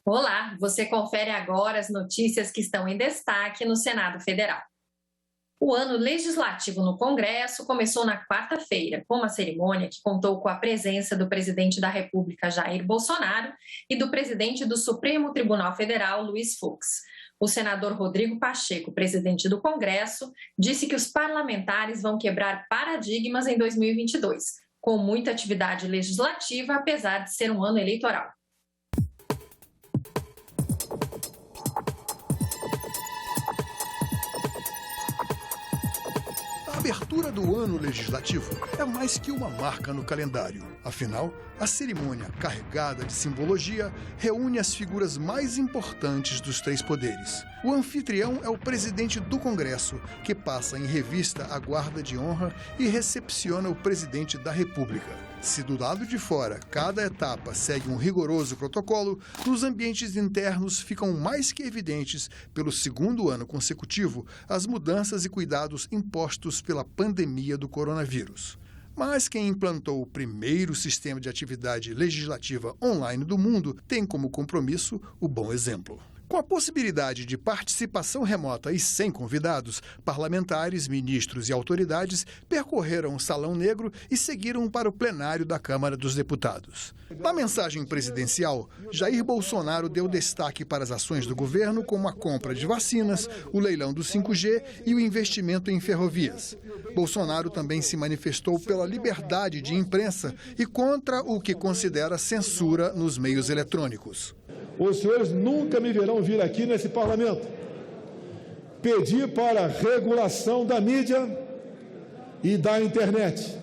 Olá, você confere agora as notícias que estão em destaque no Senado Federal. O ano legislativo no Congresso começou na quarta-feira, com uma cerimônia que contou com a presença do presidente da República, Jair Bolsonaro, e do presidente do Supremo Tribunal Federal, Luiz Fux. O senador Rodrigo Pacheco, presidente do Congresso, disse que os parlamentares vão quebrar paradigmas em 2022, com muita atividade legislativa, apesar de ser um ano eleitoral. A abertura do ano legislativo é mais que uma marca no calendário. Afinal, a cerimônia, carregada de simbologia, reúne as figuras mais importantes dos três poderes. O anfitrião é o presidente do Congresso, que passa em revista a guarda de honra e recepciona o presidente da República. Se do lado de fora cada etapa segue um rigoroso protocolo, nos ambientes internos ficam mais que evidentes, pelo segundo ano consecutivo, as mudanças e cuidados impostos pela pandemia do coronavírus. Mas quem implantou o primeiro sistema de atividade legislativa online do mundo tem como compromisso o bom exemplo. Com a possibilidade de participação remota e sem convidados, parlamentares, ministros e autoridades percorreram o Salão Negro e seguiram para o plenário da Câmara dos Deputados. Na mensagem presidencial, Jair Bolsonaro deu destaque para as ações do governo, como a compra de vacinas, o leilão do 5G e o investimento em ferrovias. Bolsonaro também se manifestou pela liberdade de imprensa e contra o que considera censura nos meios eletrônicos. Os senhores nunca me verão vir aqui nesse parlamento pedir para regulação da mídia e da internet.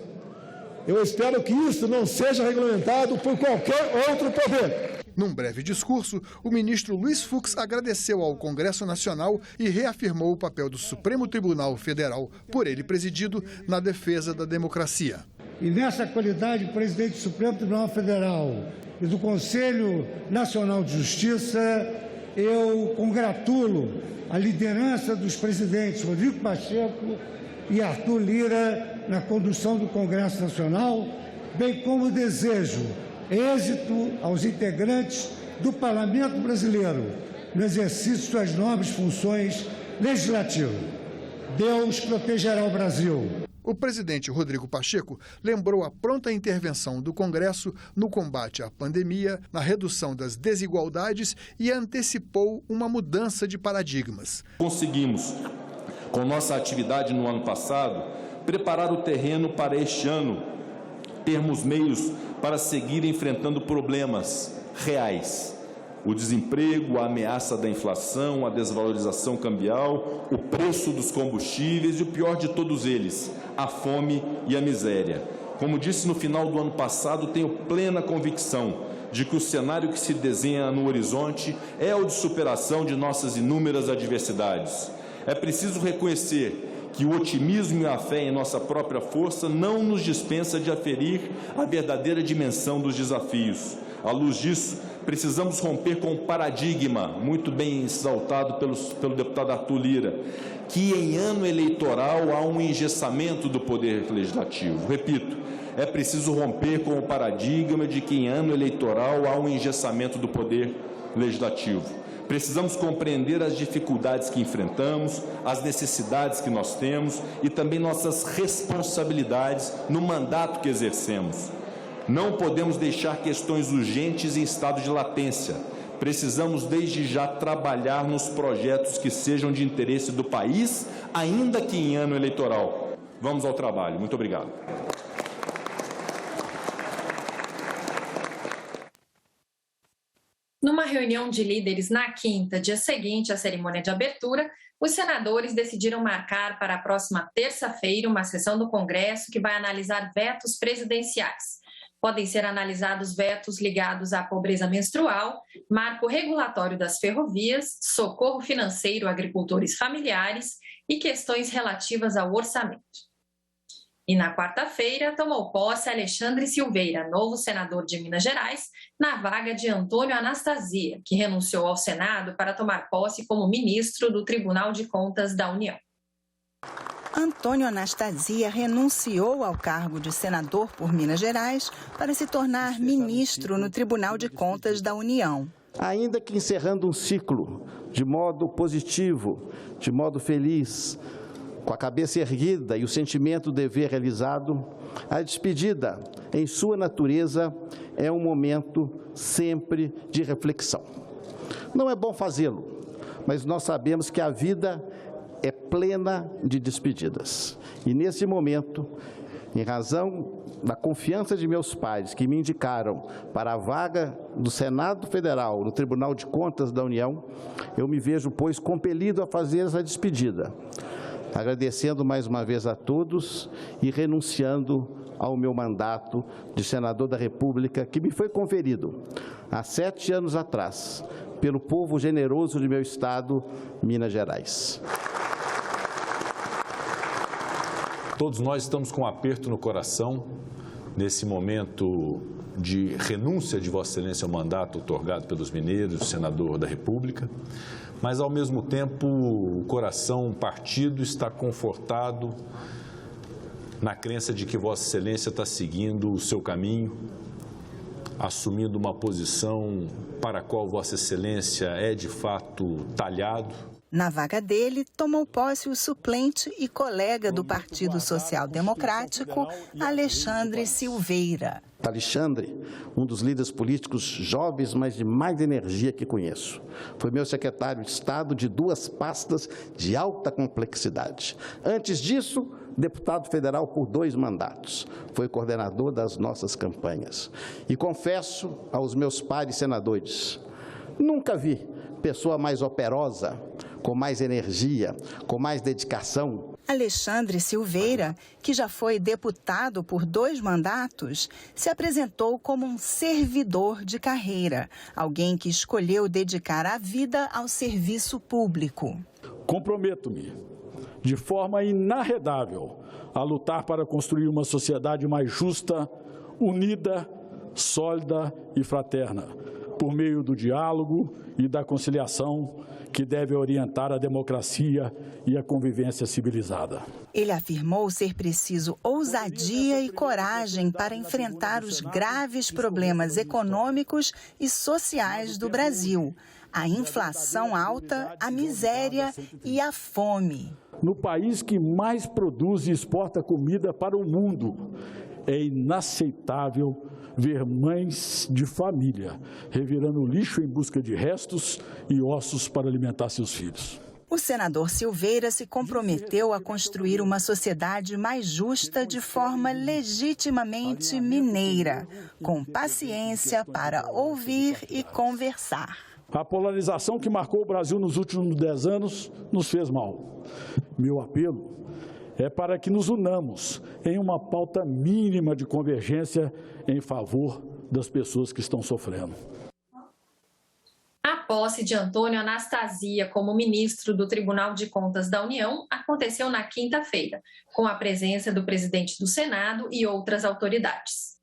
Eu espero que isso não seja regulamentado por qualquer outro poder. Num breve discurso, o ministro Luiz Fux agradeceu ao Congresso Nacional e reafirmou o papel do Supremo Tribunal Federal, por ele presidido, na defesa da democracia. E nessa qualidade, presidente do Supremo Tribunal Federal e do Conselho Nacional de Justiça, eu congratulo a liderança dos presidentes Rodrigo Pacheco e Arthur Lira na condução do Congresso Nacional, bem como desejo êxito aos integrantes do Parlamento Brasileiro no exercício das nobres funções legislativas. Deus protegerá o Brasil. O presidente Rodrigo Pacheco lembrou a pronta intervenção do Congresso no combate à pandemia, na redução das desigualdades e antecipou uma mudança de paradigmas. Conseguimos, com nossa atividade no ano passado, preparar o terreno para este ano termos meios para seguir enfrentando problemas reais. O desemprego, a ameaça da inflação, a desvalorização cambial, o preço dos combustíveis e o pior de todos eles, a fome e a miséria. Como disse no final do ano passado, tenho plena convicção de que o cenário que se desenha no horizonte é o de superação de nossas inúmeras adversidades. É preciso reconhecer que o otimismo e a fé em nossa própria força não nos dispensa de aferir a verdadeira dimensão dos desafios. À luz disso, precisamos romper com o paradigma, muito bem exaltado pelo deputado Arthur Lira, que em ano eleitoral há um engessamento do poder legislativo. Repito, é preciso romper com o paradigma de que em ano eleitoral há um engessamento do poder legislativo. Precisamos compreender as dificuldades que enfrentamos, as necessidades que nós temos e também nossas responsabilidades no mandato que exercemos. Não podemos deixar questões urgentes em estado de latência. Precisamos, desde já, trabalhar nos projetos que sejam de interesse do país, ainda que em ano eleitoral. Vamos ao trabalho. Muito obrigado. Numa reunião de líderes na quinta, dia seguinte à cerimônia de abertura, os senadores decidiram marcar para a próxima terça-feira uma sessão do Congresso que vai analisar vetos presidenciais. Podem ser analisados vetos ligados à pobreza menstrual, marco regulatório das ferrovias, socorro financeiro a agricultores familiares e questões relativas ao orçamento. E na quarta-feira, tomou posse Alexandre Silveira, novo senador de Minas Gerais, na vaga de Antônio Anastasia, que renunciou ao Senado para tomar posse como ministro do Tribunal de Contas da União. Antônio Anastasia renunciou ao cargo de senador por Minas Gerais para se tornar ministro no Tribunal de Contas da União. Ainda que encerrando um ciclo de modo positivo, de modo feliz, com a cabeça erguida e o sentimento de dever realizado, a despedida, em sua natureza, é um momento sempre de reflexão. Não é bom fazê-lo, mas nós sabemos que a vida é plena de despedidas. E nesse momento, em razão da confiança de meus pais, que me indicaram para a vaga do Senado Federal no Tribunal de Contas da União, eu me vejo, pois, compelido a fazer essa despedida, agradecendo mais uma vez a todos e renunciando ao meu mandato de senador da República, que me foi conferido há 7 anos atrás, pelo povo generoso de meu estado, Minas Gerais. Todos nós estamos com um aperto no coração nesse momento de renúncia de Vossa Excelência ao mandato otorgado pelos mineiros, senador da República, mas, ao mesmo tempo, o coração partido está confortado na crença de que Vossa Excelência está seguindo o seu caminho, assumindo uma posição para a qual Vossa Excelência é, de fato, talhado. Na vaga dele, tomou posse o suplente e colega do Partido Social Democrático, Alexandre Silveira. Alexandre, um dos líderes políticos jovens, mas de mais energia que conheço. Foi meu secretário de Estado de 2 pastas de alta complexidade. Antes disso, deputado federal por 2 mandatos. Foi coordenador das nossas campanhas. E confesso aos meus pares senadores, nunca vi pessoa mais operosa, com mais energia, com mais dedicação. Alexandre Silveira, que já foi deputado por 2 mandatos, se apresentou como um servidor de carreira, alguém que escolheu dedicar a vida ao serviço público. Comprometo-me, de forma inarredável, a lutar para construir uma sociedade mais justa, unida, sólida e fraterna, por meio do diálogo e da conciliação que deve orientar a democracia e a convivência civilizada. Ele afirmou ser preciso ousadia e coragem para enfrentar os graves problemas econômicos e sociais do Brasil, a inflação alta, a miséria e a fome. No país que mais produz e exporta comida para o mundo, é inaceitável ver mães de família revirando lixo em busca de restos e ossos para alimentar seus filhos. O senador Silveira se comprometeu a construir uma sociedade mais justa de forma legitimamente mineira, com paciência para ouvir e conversar. A polarização que marcou o Brasil nos últimos 10 anos nos fez mal. Meu apelo é para que nos unamos em uma pauta mínima de convergência em favor das pessoas que estão sofrendo. A posse de Antônio Anastasia como ministro do Tribunal de Contas da União aconteceu na quinta-feira, com a presença do presidente do Senado e outras autoridades.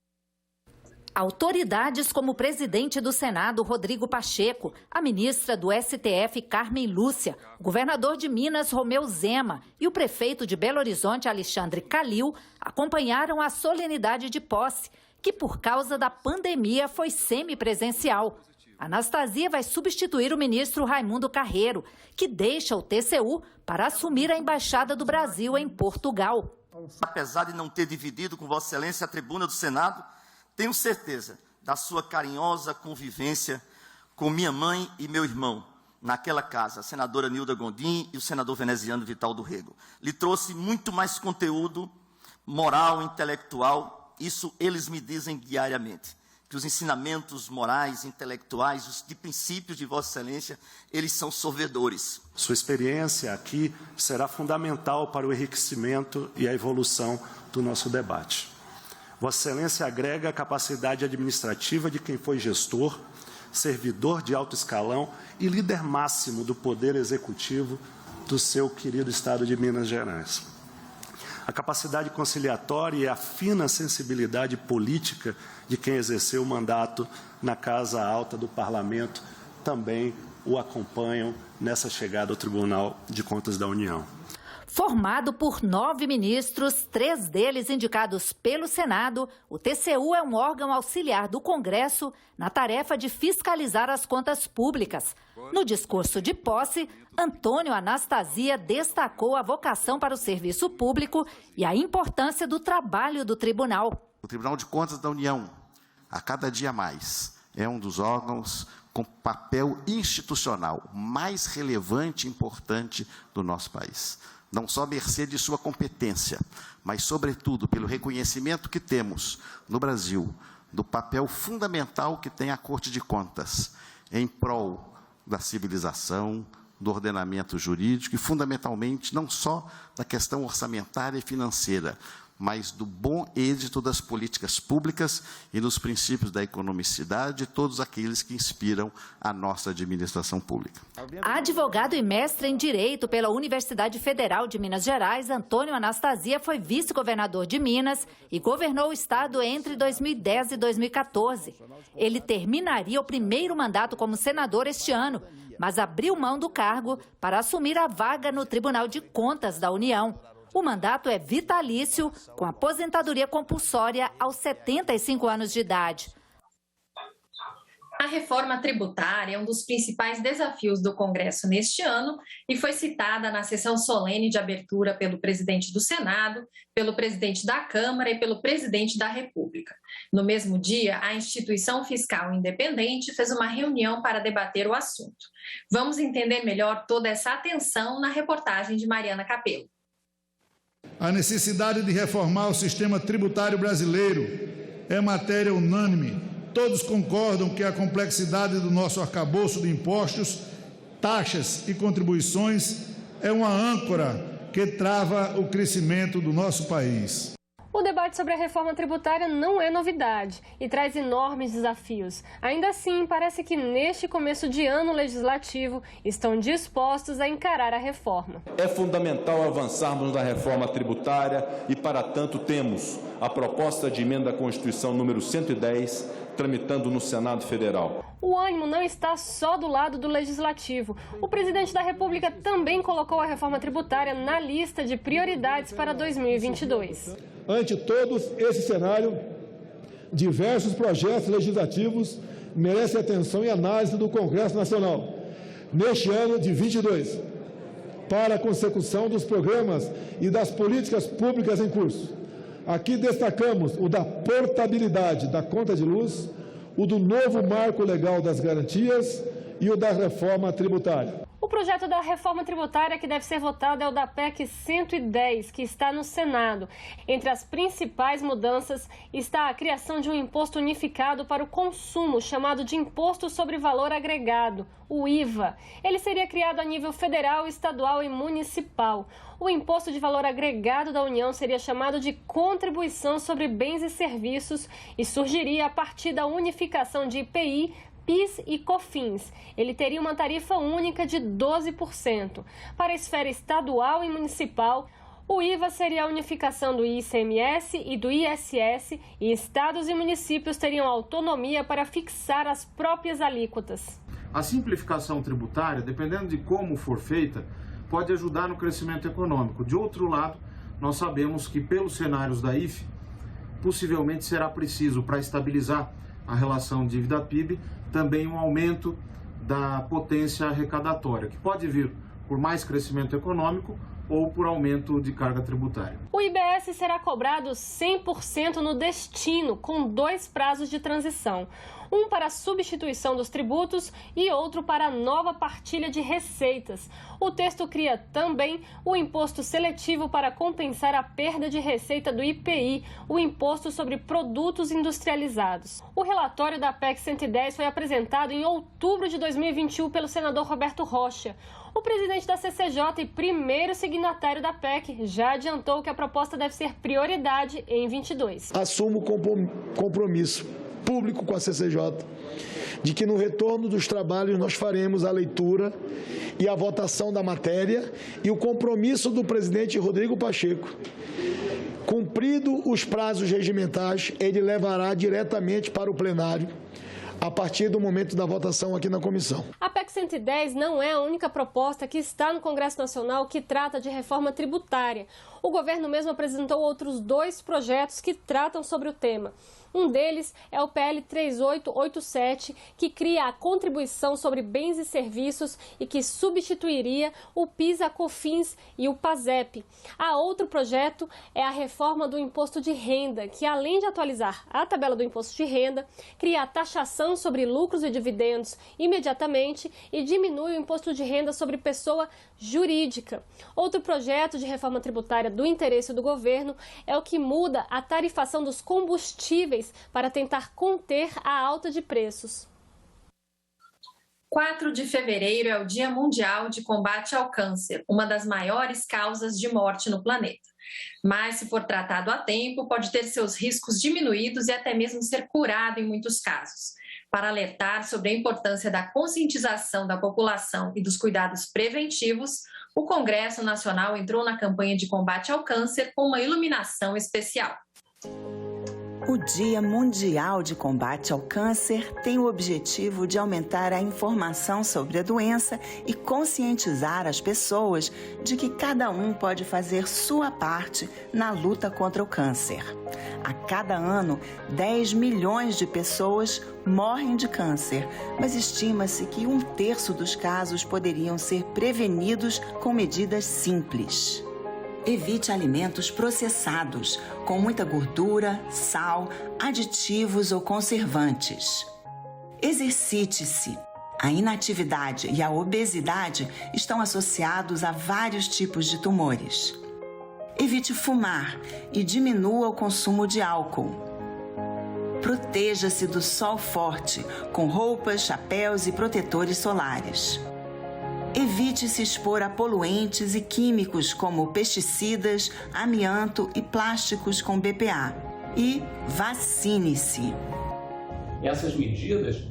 Autoridades como o presidente do Senado, Rodrigo Pacheco, a ministra do STF, Carmen Lúcia, o governador de Minas, Romeu Zema, e o prefeito de Belo Horizonte, Alexandre Calil, acompanharam a solenidade de posse, que por causa da pandemia foi semipresencial. Anastasia vai substituir o ministro Raimundo Carreiro, que deixa o TCU para assumir a Embaixada do Brasil em Portugal. Apesar de não ter dividido com Vossa Excelência a tribuna do Senado, tenho certeza da sua carinhosa convivência com minha mãe e meu irmão, naquela casa, a senadora Nilda Gondim e o senador veneziano Vital do Rego. Lhe trouxe muito mais conteúdo moral, intelectual, isso eles me dizem diariamente, que os ensinamentos morais, intelectuais, os de princípios de Vossa Excelência, eles são sorvedores. Sua experiência aqui será fundamental para o enriquecimento e a evolução do nosso debate. Vossa Excelência agrega a capacidade administrativa de quem foi gestor, servidor de alto escalão e líder máximo do Poder Executivo do seu querido Estado de Minas Gerais. A capacidade conciliatória e a fina sensibilidade política de quem exerceu o mandato na Casa Alta do Parlamento também o acompanham nessa chegada ao Tribunal de Contas da União. Formado por 9 ministros, 3 deles indicados pelo Senado, o TCU é um órgão auxiliar do Congresso na tarefa de fiscalizar as contas públicas. No discurso de posse, Antônio Anastasia destacou a vocação para o serviço público e a importância do trabalho do tribunal. O Tribunal de Contas da União, a cada dia mais, é um dos órgãos com papel institucional mais relevante e importante do nosso país. Não só à mercê de sua competência, mas, sobretudo, pelo reconhecimento que temos no Brasil do papel fundamental que tem a Corte de Contas em prol da civilização, do ordenamento jurídico e, fundamentalmente, não só da questão orçamentária e financeira, mas do bom êxito das políticas públicas e dos princípios da economicidade de todos aqueles que inspiram a nossa administração pública. Advogado e mestre em Direito pela Universidade Federal de Minas Gerais, Antônio Anastasia foi vice-governador de Minas e governou o estado entre 2010 e 2014. Ele terminaria o primeiro mandato como senador este ano, mas abriu mão do cargo para assumir a vaga no Tribunal de Contas da União. O mandato é vitalício, com aposentadoria compulsória aos 75 anos de idade. A reforma tributária é um dos principais desafios do Congresso neste ano e foi citada na sessão solene de abertura pelo presidente do Senado, pelo presidente da Câmara e pelo presidente da República. No mesmo dia, a instituição fiscal independente fez uma reunião para debater o assunto. Vamos entender melhor toda essa atenção na reportagem de Mariana Capello. A necessidade de reformar o sistema tributário brasileiro é matéria unânime. Todos concordam que a complexidade do nosso arcabouço de impostos, taxas e contribuições é uma âncora que trava o crescimento do nosso país. O debate sobre a reforma tributária não é novidade e traz enormes desafios. Ainda assim, parece que neste começo de ano legislativo estão dispostos a encarar a reforma. É fundamental avançarmos na reforma tributária e, para tanto, temos a proposta de emenda à Constituição número 110, tramitando no Senado Federal. O ânimo não está só do lado do Legislativo. O presidente da República também colocou a reforma tributária na lista de prioridades para 2022. Ante todo esse cenário, diversos projetos legislativos merecem atenção e análise do Congresso Nacional neste ano de 22, para a consecução dos programas e das políticas públicas em curso. Aqui destacamos o da portabilidade da conta de luz, o do novo marco legal das garantias e o da reforma tributária. O projeto da reforma tributária que deve ser votado é o da PEC 110, que está no Senado. Entre as principais mudanças está a criação de um imposto unificado para o consumo, chamado de Imposto sobre Valor Agregado, o IVA. Ele seria criado a nível federal, estadual e municipal. O Imposto de Valor Agregado da União seria chamado de Contribuição sobre Bens e Serviços e surgiria a partir da unificação de IPI, PIS e COFINS. Ele teria uma tarifa única de 12%. Para a esfera estadual e municipal, o IVA seria a unificação do ICMS e do ISS e estados e municípios teriam autonomia para fixar as próprias alíquotas. A simplificação tributária, dependendo de como for feita, pode ajudar no crescimento econômico. De outro lado, nós sabemos que pelos cenários da IFE, possivelmente será preciso, para estabilizar a relação dívida-PIB, também um aumento da potência arrecadatória, que pode vir por mais crescimento econômico ou por aumento de carga tributária. O IBS será cobrado 100% no destino, com 2 prazos de transição. Um para a substituição dos tributos e outro para a nova partilha de receitas. O texto cria também o imposto seletivo para compensar a perda de receita do IPI, o Imposto sobre Produtos Industrializados. O relatório da PEC 110 foi apresentado em outubro de 2021 pelo senador Roberto Rocha. O presidente da CCJ e primeiro signatário da PEC já adiantou que a proposta deve ser prioridade em 22. Assumo o compromisso público com a CCJ de que no retorno dos trabalhos nós faremos a leitura e a votação da matéria e o compromisso do presidente Rodrigo Pacheco. Cumprido os prazos regimentais, ele levará diretamente para o plenário a partir do momento da votação aqui na comissão. A PEC 110 não é a única proposta que está no Congresso Nacional que trata de reforma tributária. O governo mesmo apresentou outros 2 projetos que tratam sobre o tema. Um deles é o PL 3887, que cria a contribuição sobre bens e serviços e que substituiria o PIS/COFINS e o PASEP. A outro projeto é a reforma do imposto de renda, que além de atualizar a tabela do imposto de renda, cria a taxação sobre lucros e dividendos imediatamente e diminui o imposto de renda sobre pessoa jurídica. Outro projeto de reforma tributária do interesse do governo é o que muda a tarifação dos combustíveis para tentar conter a alta de preços. 4 de fevereiro é o Dia Mundial de Combate ao Câncer, uma das maiores causas de morte no planeta. Mas, se for tratado a tempo, pode ter seus riscos diminuídos e até mesmo ser curado em muitos casos. Para alertar sobre a importância da conscientização da população e dos cuidados preventivos, o Congresso Nacional entrou na campanha de combate ao câncer com uma iluminação especial. O Dia Mundial de Combate ao Câncer tem o objetivo de aumentar a informação sobre a doença e conscientizar as pessoas de que cada um pode fazer sua parte na luta contra o câncer. A cada ano, 10 milhões de pessoas morrem de câncer, mas estima-se que 1/3 dos casos poderiam ser prevenidos com medidas simples. Evite alimentos processados, com muita gordura, sal, aditivos ou conservantes. Exercite-se. A inatividade e a obesidade estão associados a vários tipos de tumores. Evite fumar e diminua o consumo de álcool. Proteja-se do sol forte, com roupas, chapéus e protetores solares. Evite se expor a poluentes e químicos como pesticidas, amianto e plásticos com BPA. E vacine-se. Essas medidas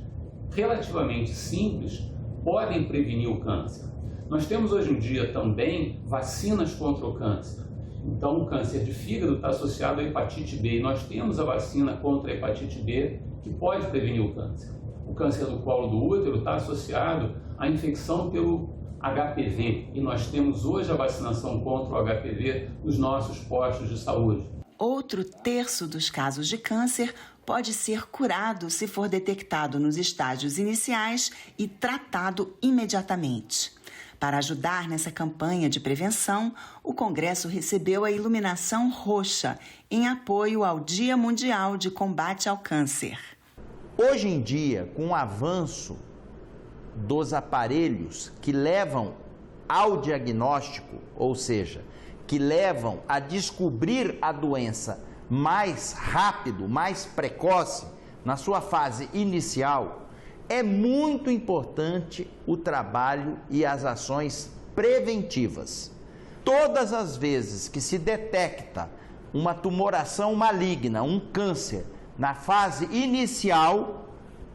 relativamente simples podem prevenir o câncer. Nós temos hoje em dia também vacinas contra o câncer. Então, o câncer de fígado está associado à hepatite B e nós temos a vacina contra a hepatite B que pode prevenir o câncer. O câncer do colo do útero está associado à infecção pelo HPV e nós temos hoje a vacinação contra o HPV nos nossos postos de saúde. Outro 1/3 dos casos de câncer pode ser curado se for detectado nos estágios iniciais e tratado imediatamente. Para ajudar nessa campanha de prevenção, o Congresso recebeu a iluminação roxa em apoio ao Dia Mundial de Combate ao Câncer. Hoje em dia, com o avanço dos aparelhos que levam ao diagnóstico, ou seja, que levam a descobrir a doença mais rápido, mais precoce, na sua fase inicial, é muito importante o trabalho e as ações preventivas. Todas as vezes que se detecta uma tumoração maligna, um câncer, na fase inicial,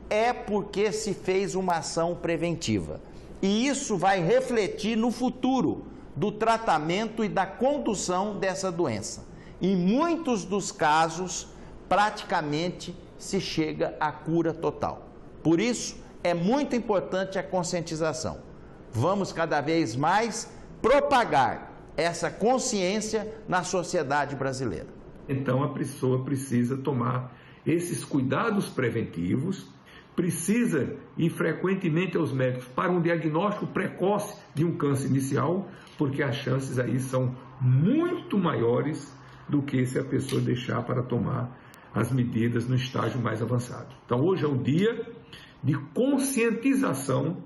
é porque se fez uma ação preventiva. E isso vai refletir no futuro do tratamento e da condução dessa doença. Em muitos dos casos, praticamente se chega à cura total. Por isso, é muito importante a conscientização. Vamos cada vez mais propagar essa consciência na sociedade brasileira. Então, a pessoa precisa tomar esses cuidados preventivos, precisa ir frequentemente aos médicos para um diagnóstico precoce de um câncer inicial, porque as chances aí são muito maiores do que se a pessoa deixar para tomar as medidas no estágio mais avançado. Então, hoje é um dia de conscientização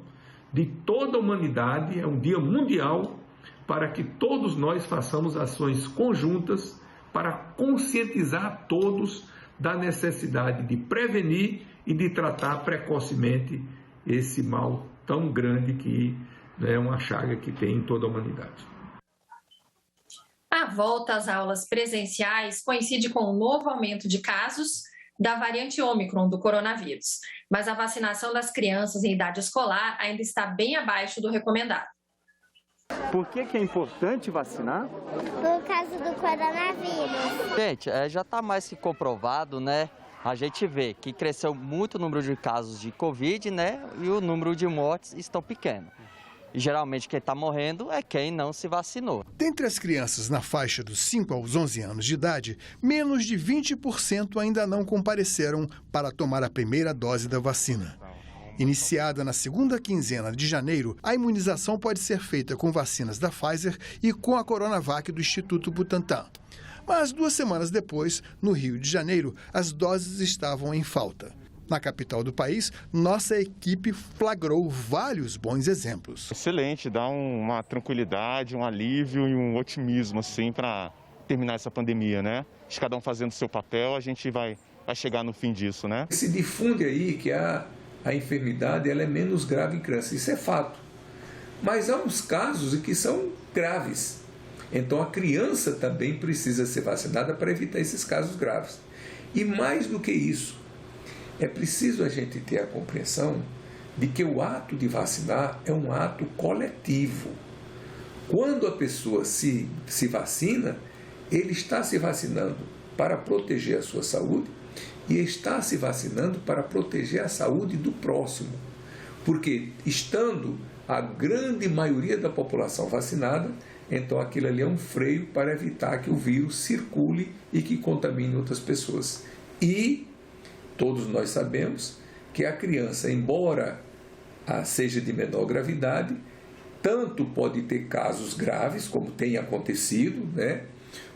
de toda a humanidade, é um dia mundial para que todos nós façamos ações conjuntas para conscientizar todos da necessidade de prevenir e de tratar precocemente esse mal tão grande que é uma chaga que tem em toda a humanidade. A volta às aulas presenciais coincide com o novo aumento de casos da variante Ômicron do coronavírus, mas a vacinação das crianças em idade escolar ainda está bem abaixo do recomendado. Por que é importante vacinar? Por causa do coronavírus. Gente, já está mais que comprovado, né, a gente vê que cresceu muito o número de casos de Covid, né? E o número de mortes estão pequeno. E geralmente quem está morrendo é quem não se vacinou. Dentre as crianças na faixa dos 5 aos 11 anos de idade, menos de 20% ainda não compareceram para tomar a primeira dose da vacina. Iniciada na segunda quinzena de janeiro, a imunização pode ser feita com vacinas da Pfizer e com a Coronavac do Instituto Butantan. Mas 2 semanas depois, no Rio de Janeiro, as doses estavam em falta. Na capital do país, nossa equipe flagrou vários bons exemplos. Excelente, dá uma tranquilidade, um alívio e um otimismo assim para terminar essa pandemia, né? De cada um fazendo o seu papel, a gente vai chegar no fim disso, né? Se difunde aí que a enfermidade ela é menos grave em criança, isso é fato. Mas há uns casos em que são graves. Então a criança também precisa ser vacinada para evitar esses casos graves. E mais do que isso, é preciso a gente ter a compreensão de que o ato de vacinar é um ato coletivo. Quando a pessoa se vacina, ele está se vacinando para proteger a sua saúde e está se vacinando para proteger a saúde do próximo. Porque estando a grande maioria da população vacinada, então aquilo ali é um freio para evitar que o vírus circule e que contamine outras pessoas. E todos nós sabemos que a criança, embora seja de menor gravidade, tanto pode ter casos graves, como tem acontecido, né?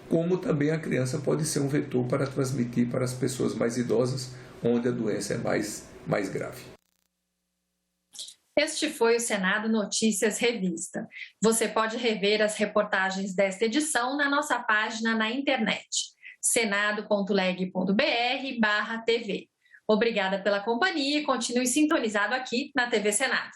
Como também a criança pode ser um vetor para transmitir para as pessoas mais idosas, onde a doença é mais grave. Este foi o Senado Notícias Revista. Você pode rever as reportagens desta edição na nossa página na internet, senado.leg.br/TV. Obrigada pela companhia e continue sintonizado aqui na TV Senado.